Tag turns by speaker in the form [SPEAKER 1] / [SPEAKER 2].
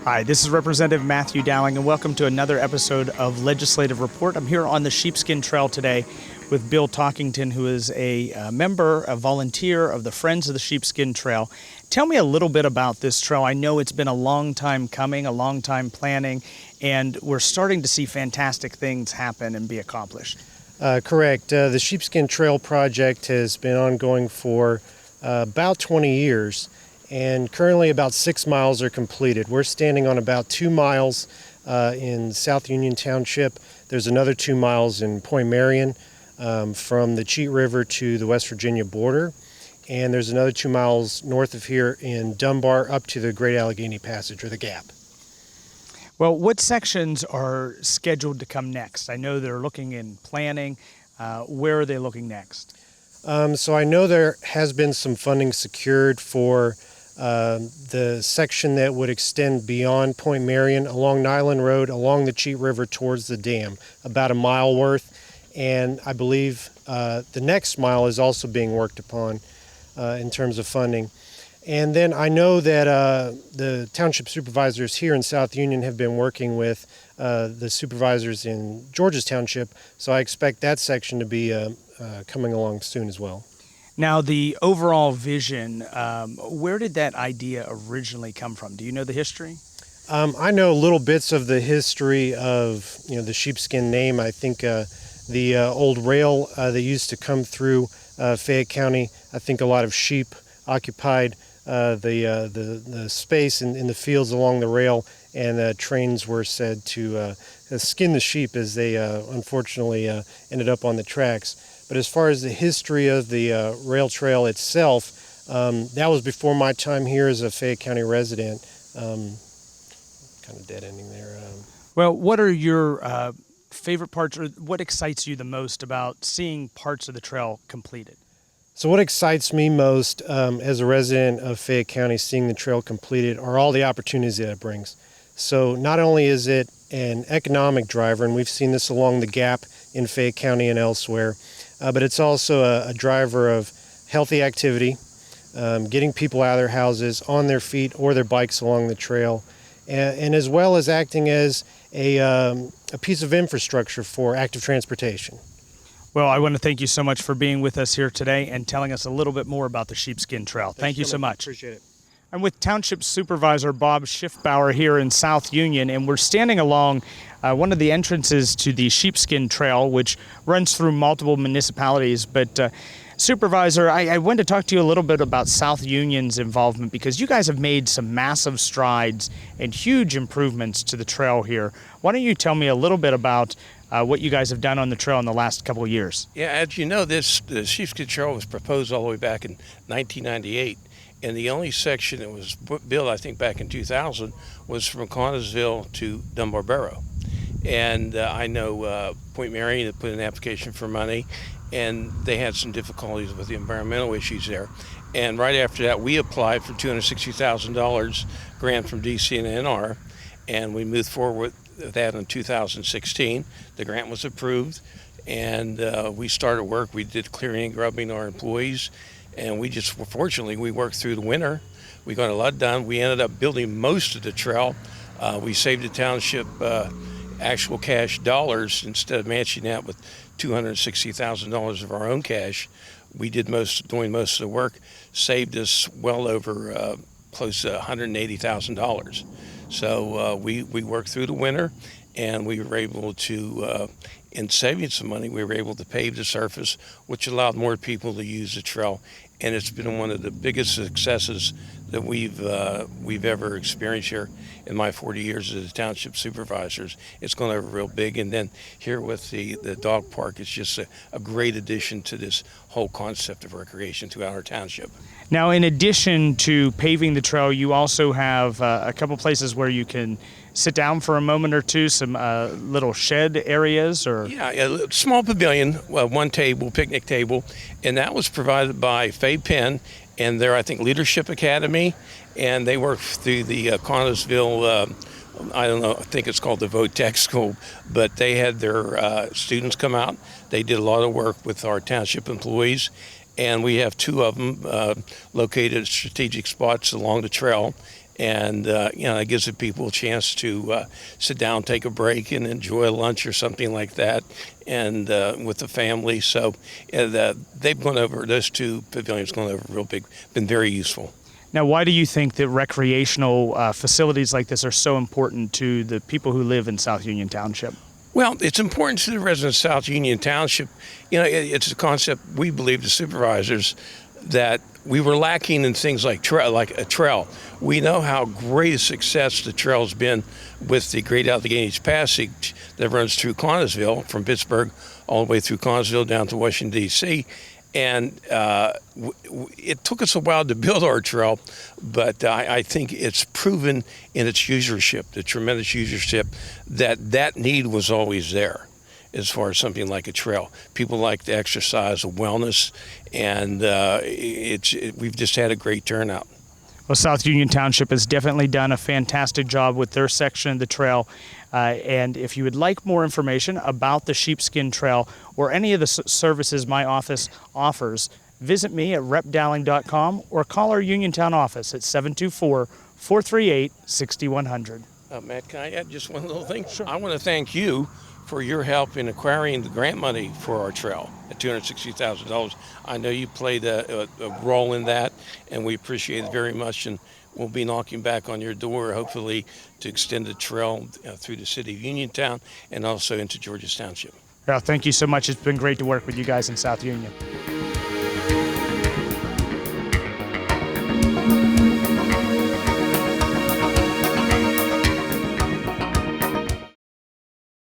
[SPEAKER 1] Hi, this is Representative Matthew Dowling, and welcome to another episode of Legislative Report. I'm here on the Sheepskin Trail today with Bill Talkington, who is a member, a volunteer of the Friends of the Sheepskin Trail. Tell me a little bit about this trail. I know it's been a long time coming, a long time planning, and we're starting to see fantastic things happen and be accomplished.
[SPEAKER 2] Correct. The Sheepskin Trail project has been ongoing for about 20 years. And currently about 6 miles are completed. We're standing on about 2 miles in South Union Township. There's another 2 miles in Point Marion from the Cheat River to the West Virginia border. And there's another 2 miles north of here in Dunbar up to the Great Allegheny Passage, or the Gap.
[SPEAKER 1] Well, what sections are scheduled to come next? I know they're looking in planning. Where are they looking next?
[SPEAKER 2] So I know there has been some funding secured for the section that would extend beyond Point Marion along Nyland Road, along the Cheat River towards the dam, about a mile worth. And I believe the next mile is also being worked upon in terms of funding. And then I know that the township supervisors here in South Union have been working with the supervisors in Georges Township, so I expect that section to be coming along soon as well.
[SPEAKER 1] Now, the overall vision, where did that idea originally come from? Do you know the history?
[SPEAKER 2] I know little bits of the history of the sheepskin name. I think the old rail that used to come through Fayette County, I think a lot of sheep occupied the space in the fields along the rail, and trains were said to skin the sheep as they unfortunately ended up on the tracks. But as far as the history of the rail trail itself, that was before my time here as a Fayette County resident. Kind of dead ending there.
[SPEAKER 1] Well, what are your favorite parts, or what excites you the most about seeing parts of the trail completed?
[SPEAKER 2] So what excites me most as a resident of Fayette County, seeing the trail completed, are all the opportunities that it brings. So not only is it an economic driver, and we've seen this along the Gap in Fayette County and elsewhere, but it's also a driver of healthy activity, getting people out of their houses, on their feet or their bikes along the trail, and as well as acting as a piece of infrastructure for active transportation.
[SPEAKER 1] Well, I want to thank you so much for being with us here today and telling us a little bit more about the Sheepskin Trail. Thank you so much.
[SPEAKER 2] Appreciate it.
[SPEAKER 1] I'm with Township Supervisor Bob Schiffbauer here in South Union, and we're standing along one of the entrances to the Sheepskin Trail, which runs through multiple municipalities. But Supervisor, I wanted to talk to you a little bit about South Union's involvement, because you guys have made some massive strides and huge improvements to the trail here. Why don't you tell me a little bit about what you guys have done on the trail in the last couple of years?
[SPEAKER 3] Yeah, as you know, the Sheepskin Trail was proposed all the way back in 1998. And the only section that was built, I think, back in 2000 was from Connellsville to Dunbar Barrow. And I know Point Marion had put in an application for money, and they had some difficulties with the environmental issues there. And right after that, we applied for $260,000 grant from DC and NR, and we moved forward with that in 2016. The grant was approved, and we started work. We did clearing and grubbing our employees. And fortunately, we worked through the winter. We got a lot done. We ended up building most of the trail. We saved the township actual cash dollars instead of matching that with $260,000 of our own cash. We did doing most of the work, saved us well over close to $180,000. So we worked through the winter, and we were able to, in saving some money, we were able to pave the surface, which allowed more people to use the trail. And it's been one of the biggest successes that we've ever experienced here in my 40 years as a township supervisors. It's gone over real big, and then here with the dog park, it's just a great addition to this whole concept of recreation throughout our township.
[SPEAKER 1] Now, in addition to paving the trail, you also have a couple places where you can sit down for a moment or two, some little shed areas, or?
[SPEAKER 3] Yeah, a small pavilion, one table, picnic table, and that was provided by Fay Penn and their, I think, Leadership Academy, and they work through the Connellsville, I don't know, I think it's called the VOTEC School, but they had their students come out. They did a lot of work with our township employees, and we have two of them located at strategic spots along the trail. and it gives the people a chance to sit down, take a break, and enjoy lunch or something like that, and with the family. So they've gone over, those two pavilions gone over real big, been very useful.
[SPEAKER 1] Now, why do you think that recreational facilities like this are so important to the people who live in South Union Township?
[SPEAKER 3] Well, it's important to the residents of South Union Township. It's a concept we believe, the supervisors, that we were lacking in things like a trail. We know how great a success the trail's been with the Great Allegheny Passage that runs through Connellsville, from Pittsburgh all the way through Connellsville down to Washington, D.C. And it took us a while to build our trail, but I think it's proven in its usership, the tremendous usership, that need was always there as far as something like a trail. People like the exercise, the wellness, and we've just had a great turnout.
[SPEAKER 1] Well, South Union Township has definitely done a fantastic job with their section of the trail. And if you would like more information about the Sheepskin Trail or any of the services my office offers, visit me at repdowling.com or call our Uniontown office at 724-438-6100.
[SPEAKER 3] Matt, can I add just one little thing?
[SPEAKER 1] Sure.
[SPEAKER 3] I want to thank you for your help in acquiring the grant money for our trail at $260,000. I know you played a role in that, and we appreciate it very much. And we'll be knocking back on your door, hopefully, to extend the trail through the city of Uniontown and also into Georges Township.
[SPEAKER 1] Well, thank you so much. It's been great to work with you guys in South Union.